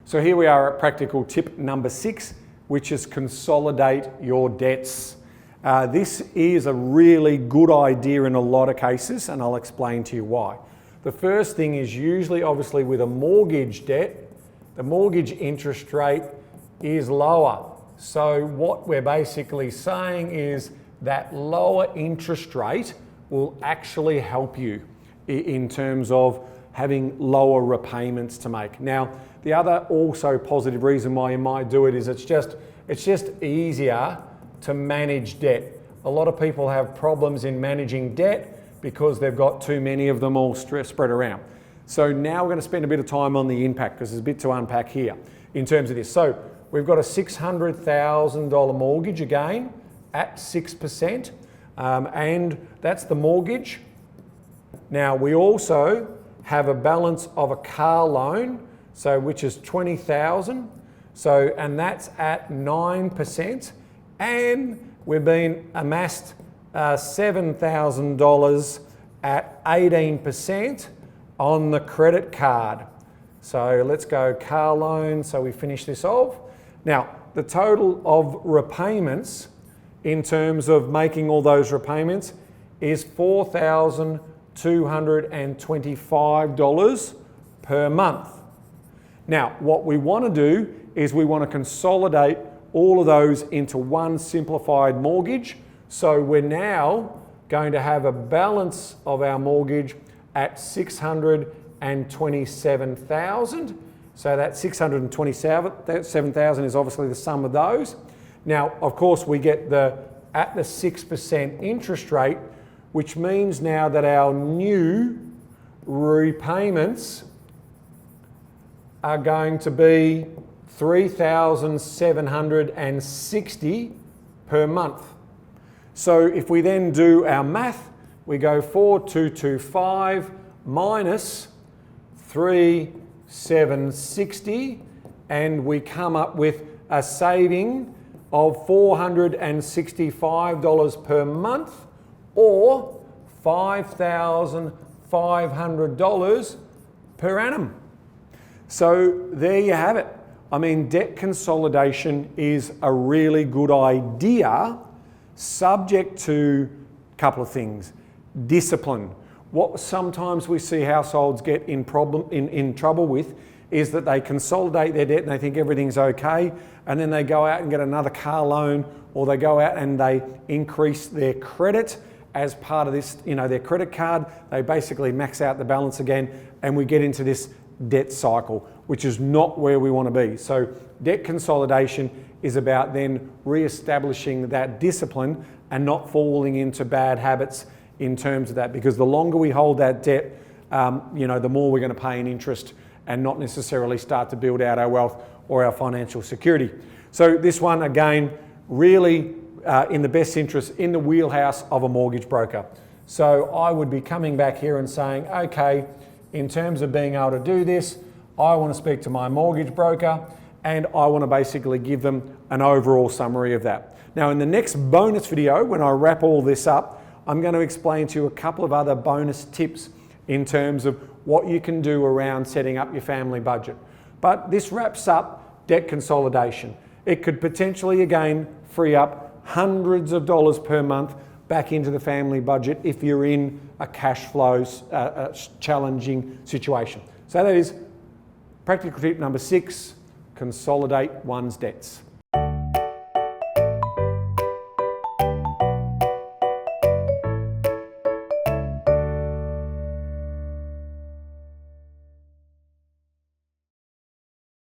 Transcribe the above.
So here we are at practical tip number 6, which is consolidate your debts. This is a really good idea in a lot of cases, and I'll explain to you why. The first thing is usually, obviously, with a mortgage debt, the mortgage interest rate is lower. So what we're basically saying is that lower interest rate will actually help you in terms of having lower repayments to make. Now, the other also positive reason why you might do it is it's just easier to manage debt. A lot of people have problems in managing debt because they've got too many of them all spread around. So now we're going to spend a bit of time on the impact because there's a bit to unpack here in terms of this. So we've got a $600,000 mortgage again at 6%, and that's the mortgage. Now we also have a balance of a car loan, so which is $20,000. So, and that's at 9%, and we've been amassed $7,000 at 18% on the credit card. So let's go car loan, so we finish this off. Now, the total of repayments in terms of making all those repayments is $4,225 per month. Now, what we want to do is we want to consolidate all of those into one simplified mortgage. So we're now going to have a balance of our mortgage at $627,000. So that $627,000 is obviously the sum of those. Now, of course, we get at the 6% interest rate, which means now that our new repayments are going to be $3,760 per month. So if we then do our math, we go 4,225 minus 3,760, and we come up with a saving of $465 per month, or $5,500 per annum. So there you have it. I mean, debt consolidation is a really good idea, subject to a couple of things. Discipline. What sometimes we see households get in trouble with is that they consolidate their debt and they think everything's okay, and then they go out and get another car loan, or they go out and they increase their credit as part of this, their credit card. They basically max out the balance again, and we get into this debt cycle, which is not where we want to be. So debt consolidation is about then re-establishing that discipline and not falling into bad habits in terms of that, because the longer we hold that debt, the more we're going to pay in interest and not necessarily start to build out our wealth or our financial security. So this one, again, really in the best interest, in the wheelhouse of a mortgage broker. So I would be coming back here and saying, okay, in terms of being able to do this, I want to speak to my mortgage broker and I want to basically give them an overall summary of that. Now, in the next bonus video, when I wrap all this up, I'm going to explain to you a couple of other bonus tips in terms of what you can do around setting up your family budget. But this wraps up debt consolidation. It could potentially, again, free up hundreds of dollars per month back into the family budget if you're in a cash flow challenging situation. So that is practical tip number 6, consolidate one's debts.